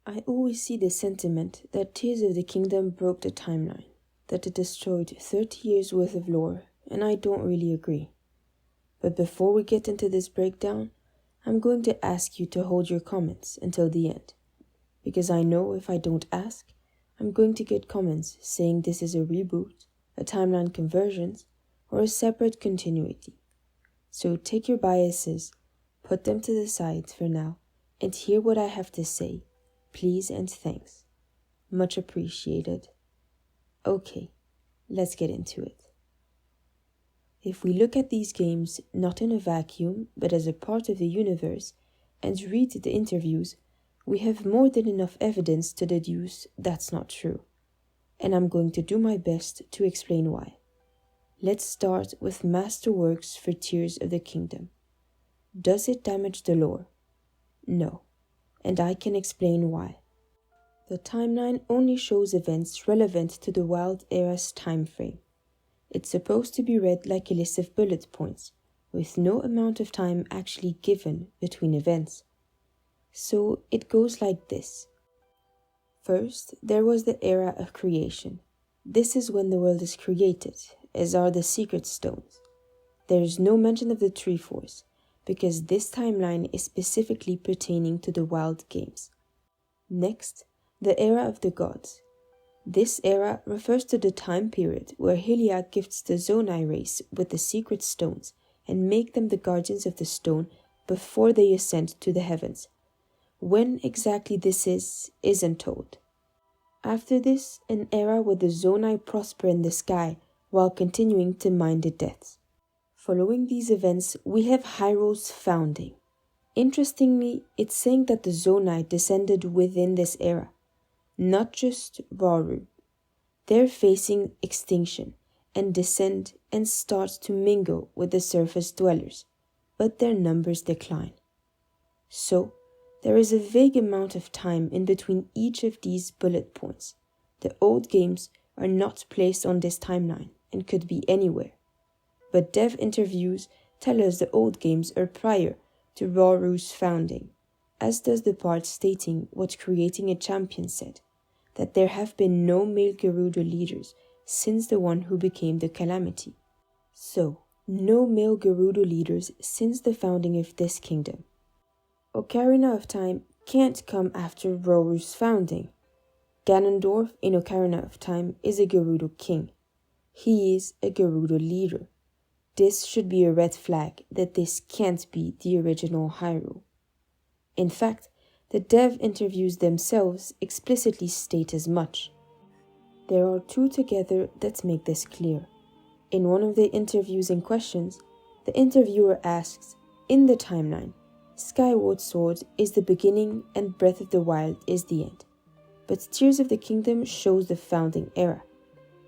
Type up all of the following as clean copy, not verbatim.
I always see the sentiment that Tears of the Kingdom broke the timeline, that it destroyed 30 years worth of lore, and I don't really agree. But before we get into this breakdown, I'm going to ask you to hold your comments until the end, because I know if I don't ask, I'm going to get comments saying this is a reboot, a timeline convergence, or a separate continuity. So take your biases, put them to the side for now, and hear what I have to say. Please and thanks. Much appreciated. Okay, let's get into it. If we look at these games not in a vacuum, but as a part of the universe, and read the interviews, we have more than enough evidence to deduce that's not true. And I'm going to do my best to explain why. Let's start with Masterworks for Tears of the Kingdom. Does it damage the lore? No, and I can explain why. The timeline only shows events relevant to the Wild Era's time frame. It's supposed to be read like a list of bullet points, with no amount of time actually given between events. So it goes like this. First, there was the era of creation. This is when the world is created, as are the secret stones. There is no mention of the Triforce, because this timeline is specifically pertaining to the Wild Games. Next, the era of the gods. This era refers to the time period where Hylia gifts the Zonai race with the secret stones and make them the guardians of the stone before they ascend to the heavens. When exactly this isn't told. After this, an era where the Zonai prosper in the sky while continuing to mine the depths. Following these events, we have Hyrule's founding. Interestingly, it's saying that the Zonai descended within this era, not just Rauru. They're facing extinction and descend and start to mingle with the surface dwellers, but their numbers decline. So, there is a vague amount of time in between each of these bullet points. The old games are not placed on this timeline and could be anywhere. But dev interviews tell us the old games are prior to Rauru's founding, as does the part stating what Creating a Champion said, that there have been no male Gerudo leaders since the one who became the Calamity. So, no male Gerudo leaders since the founding of this kingdom. Ocarina of Time can't come after Rauru's founding. Ganondorf in Ocarina of Time is a Gerudo king. He is a Gerudo leader. This should be a red flag that this can't be the original Hyrule. In fact, the dev interviews themselves explicitly state as much. There are two together that make this clear. In one of the interviews in questions, the interviewer asks, in the timeline, Skyward Sword is the beginning and Breath of the Wild is the end. But Tears of the Kingdom shows the founding era.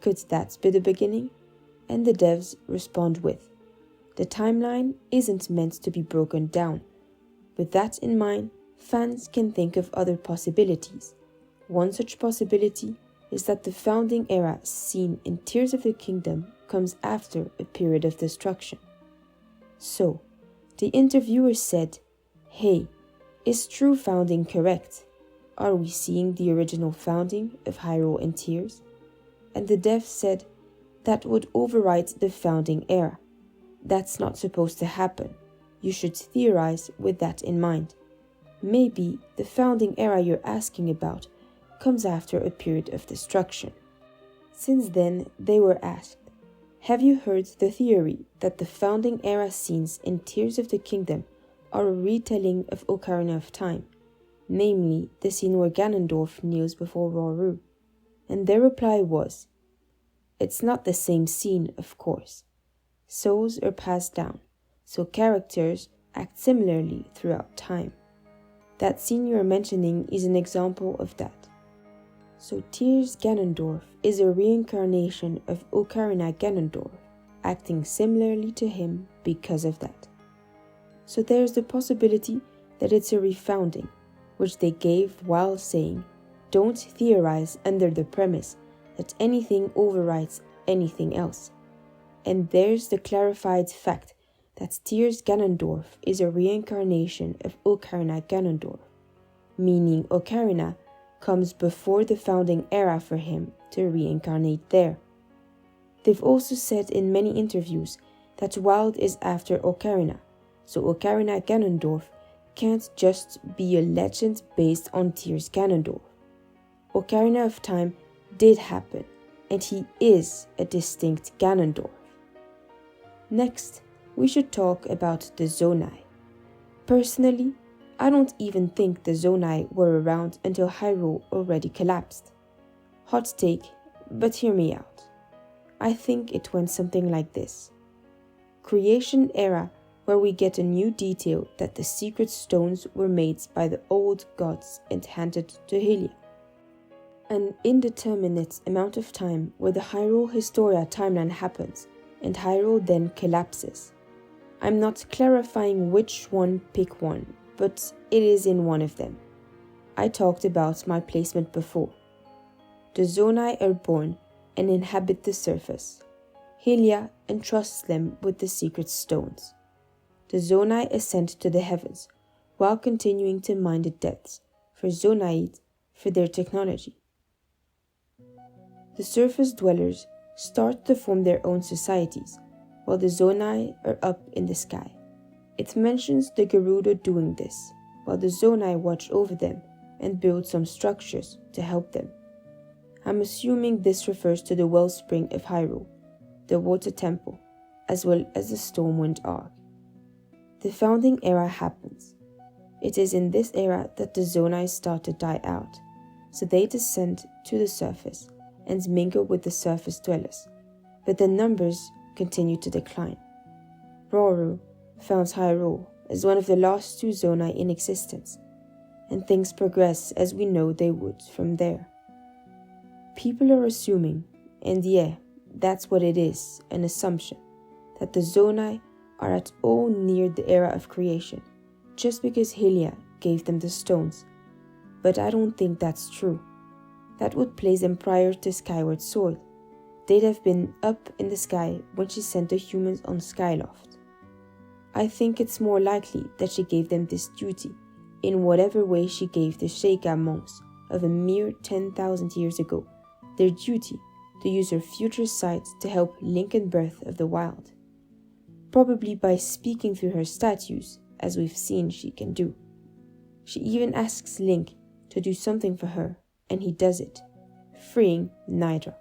Could that be the beginning? And the devs respond with, the timeline isn't meant to be broken down. With that in mind, fans can think of other possibilities. One such possibility is that the founding era seen in Tears of the Kingdom comes after a period of destruction. So, the interviewer said, hey, is true founding correct? Are we seeing the original founding of Hyrule and Tears? And the dev said, that would overwrite the founding era. That's not supposed to happen. You should theorize with that in mind. Maybe the founding era you're asking about comes after a period of destruction. Since then, they were asked, have you heard the theory that the founding era scenes in Tears of the Kingdom are a retelling of Ocarina of Time, namely the scene where Ganondorf kneels before Rauru? And their reply was, it's not the same scene, of course. Souls are passed down, so characters act similarly throughout time. That scene you are mentioning is an example of that. So Tears Ganondorf is a reincarnation of Ocarina Ganondorf, acting similarly to him because of that. So there's the possibility that it's a refounding, which they gave while saying, don't theorize under the premise that anything overrides anything else. And there's the clarified fact that Tears Ganondorf is a reincarnation of Ocarina Ganondorf, meaning Ocarina comes before the founding era for him to reincarnate there. They've also said in many interviews that Wilde is after Ocarina, so Ocarina Ganondorf can't just be a legend based on Tears Ganondorf. Ocarina of Time did happen, and he is a distinct Ganondorf. Next, we should talk about the Zonai. Personally, I don't even think the Zonai were around until Hyrule already collapsed. Hot take, but hear me out. I think it went something like this. Creation era, where we get a new detail that the secret stones were made by the old gods and handed to Hylia. An indeterminate amount of time where the Hyrule Historia timeline happens and Hyrule then collapses. I'm not clarifying which one pick one, but it is in one of them. I talked about my placement before. The Zonai are born and inhabit the surface. Hylia entrusts them with the secret stones. The Zonai ascend to the heavens, while continuing to mine the depths for Zonaid for their technology. The surface dwellers start to form their own societies, while the Zonai are up in the sky. It mentions the Gerudo doing this, while the Zonai watch over them and build some structures to help them. I'm assuming this refers to the wellspring of Hyrule, the water temple, as well as the Stormwind Ark. The founding era happens. It is in this era that the Zonai start to die out, so they descend to the surface and mingle with the surface dwellers, but their numbers continue to decline. Roru founds Hyrule as one of the last two Zonai in existence, and things progress as we know they would from there. People are assuming, and yeah, that's what it is, an assumption, that the Zonai are at all near the era of creation, just because Hylia gave them the stones. But I don't think that's true. That would place them prior to Skyward Sword. They'd have been up in the sky when she sent the humans on Skyloft. I think it's more likely that she gave them this duty, in whatever way she gave the Sheikah monks of a mere 10,000 years ago their duty to use her future sight to help Lincoln Breath of the Wild. Probably by speaking through her statues, as we've seen she can do. She even asks Link to do something for her, and he does it, freeing Naira.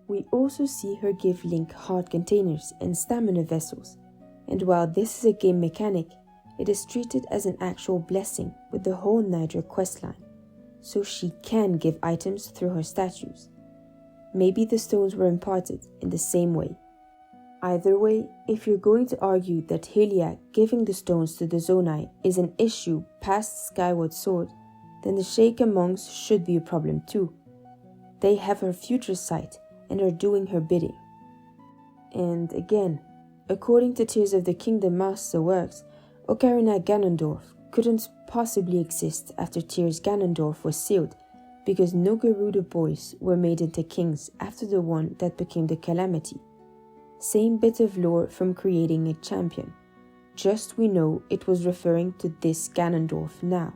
We also see her give Link heart containers and stamina vessels, and while this is a game mechanic, it is treated as an actual blessing with the whole Naira questline, so she can give items through her statues. Maybe the stones were imparted in the same way. Either way, if you're going to argue that Hylia giving the stones to the Zonai is an issue past Skyward Sword, then the Sheikah monks should be a problem too. They have her future sight and are doing her bidding. And again, according to Tears of the Kingdom Masterworks, Ocarina Ganondorf couldn't possibly exist after Tears Ganondorf was sealed, because no Gerudo boys were made into kings after the one that became the Calamity. Same bit of lore from creating a champion, just we know it was referring to this Ganondorf now.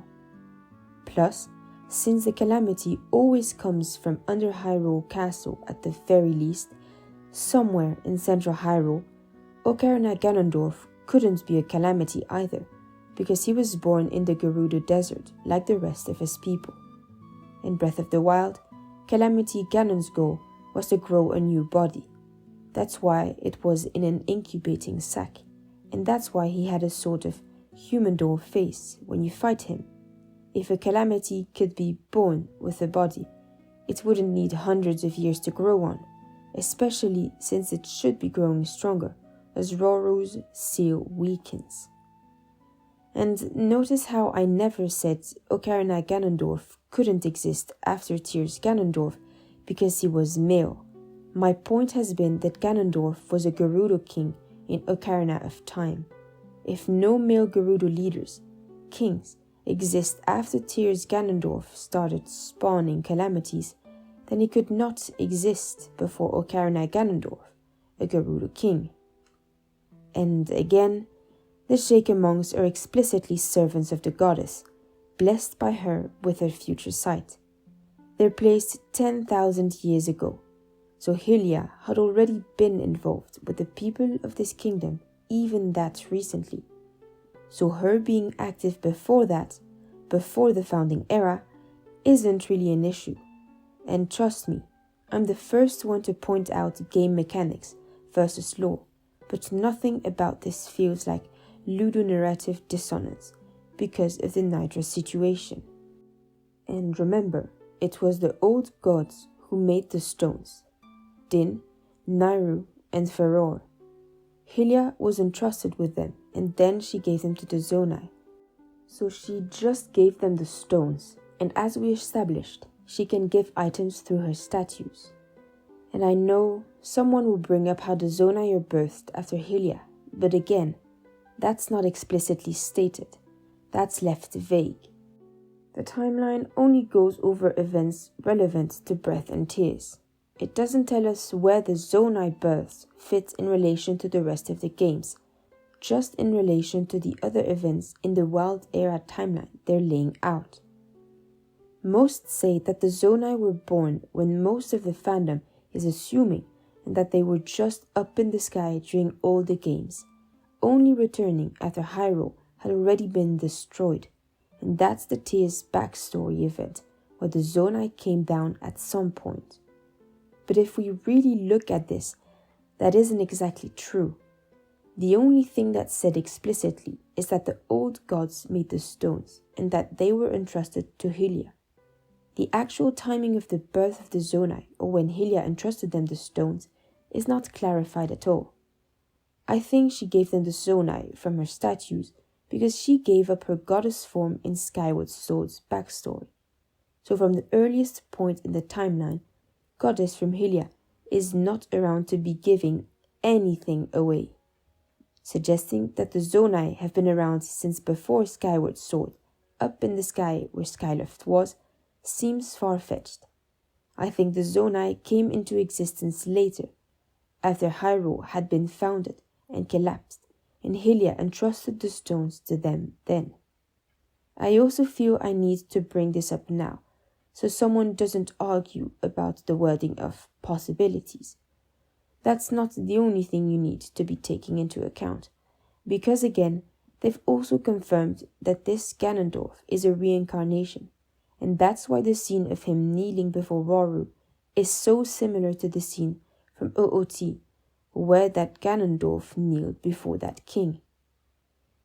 Plus, since the Calamity always comes from under Hyrule Castle at the very least, somewhere in central Hyrule, Ocarina Ganondorf couldn't be a Calamity either, because he was born in the Gerudo Desert like the rest of his people. In Breath of the Wild, Calamity Ganon's goal was to grow a new body. That's why it was in an incubating sac, and that's why he had a sort of human doll face when you fight him. If a Calamity could be born with a body, it wouldn't need hundreds of years to grow on, especially since it should be growing stronger as Roru's seal weakens. And notice how I never said Ocarina Ganondorf couldn't exist after Tears Ganondorf because he was male. My point has been that Ganondorf was a Gerudo king in Ocarina of Time. If no male Gerudo leaders, kings, exist after Tears Ganondorf started spawning calamities, then he could not exist before Ocarina Ganondorf, a Gerudo king. And again, the Sheikah monks are explicitly servants of the goddess, blessed by her with her future sight. They're placed 10,000 years ago. So Hylia had already been involved with the people of this kingdom even that recently. So her being active before that, before the founding era, isn't really an issue. And trust me, I'm the first one to point out game mechanics versus lore, but nothing about this feels like ludonarrative dissonance because of the Nidra situation. And remember, it was the old gods who made the stones: Din, Nairu, and Feror. Hylia was entrusted with them, and then she gave them to the Zonai. So she just gave them the stones, and as we established, she can give items through her statues. And I know someone will bring up how the Zonai are birthed after Hylia, but again, that's not explicitly stated. That's left vague. The timeline only goes over events relevant to Breath and Tears. It doesn't tell us where the Zonai births fit in relation to the rest of the games, just in relation to the other events in the Wild Era timeline they're laying out. Most say that the Zonai were born when most of the fandom is assuming, and that they were just up in the sky during all the games, only returning after Hyrule had already been destroyed, and that's the Tears backstory event where the Zonai came down at some point. But if we really look at this, that isn't exactly true. The only thing that's said explicitly is that the old gods made the stones and that they were entrusted to Hylia. The actual timing of the birth of the Zonai, or when Hylia entrusted them the stones, is not clarified at all. I think she gave them the Zonai from her statues because she gave up her goddess form in Skyward Sword's backstory. So from the earliest point in the timeline, Goddess from Hylia is not around to be giving anything away, suggesting that the Zonai have been around since before Skyward Sword, up in the sky where Skyloft was, seems far-fetched. I think the Zonai came into existence later, after Hyrule had been founded and collapsed, and Hylia entrusted the stones to them then. I also feel I need to bring this up now, so someone doesn't argue about the wording of possibilities. That's not the only thing you need to be taking into account, because again, they've also confirmed that this Ganondorf is a reincarnation, and that's why the scene of him kneeling before Rauru is so similar to the scene from OOT, where that Ganondorf kneeled before that king.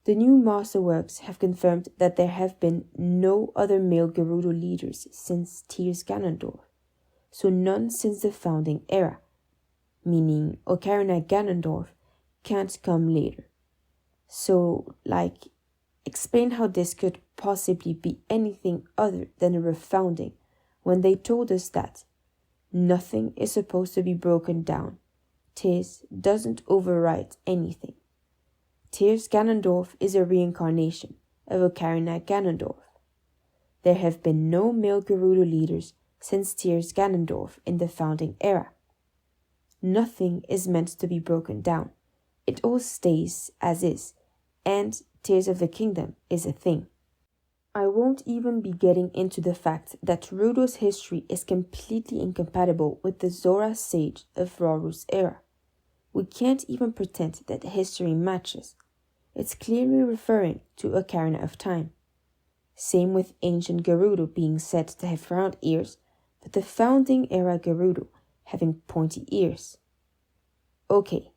The new Masterworks have confirmed that there have been no other male Gerudo leaders since Tears Ganondorf, so none since the founding era, meaning Ocarina Ganondorf can't come later. So, explain how this could possibly be anything other than a refounding when they told us that nothing is supposed to be broken down. Tears doesn't overwrite anything. Tears Ganondorf is a reincarnation of Ocarina Ganondorf. There have been no male Gerudo leaders since Tears Ganondorf in the founding era. Nothing is meant to be broken down. It all stays as is, and Tears of the Kingdom is a thing. I won't even be getting into the fact that Rudo's history is completely incompatible with the Zora Sage of Rauru's era. We can't even pretend that history matches. It's clearly referring to Ocarina of Time. Same with ancient Gerudo being said to have round ears, but the founding era Gerudo having pointy ears. Okay,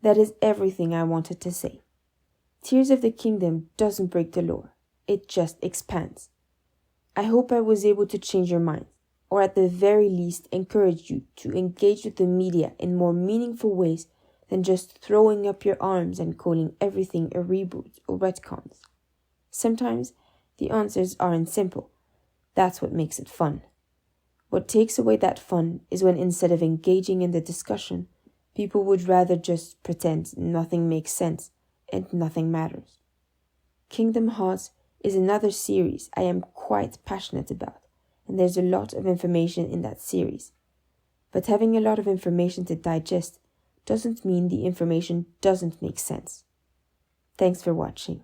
that is everything I wanted to say. Tears of the Kingdom doesn't break the lore, it just expands. I hope I was able to change your mind, or at the very least encourage you to engage with the media in more meaningful ways than just throwing up your arms and calling everything a reboot or retcons. Sometimes the answers aren't simple. That's what makes it fun. What takes away that fun is when instead of engaging in the discussion, people would rather just pretend nothing makes sense and nothing matters. Kingdom Hearts is another series I am quite passionate about, and there's a lot of information in that series. But having a lot of information to digest doesn't mean the information doesn't make sense. Thanks for watching.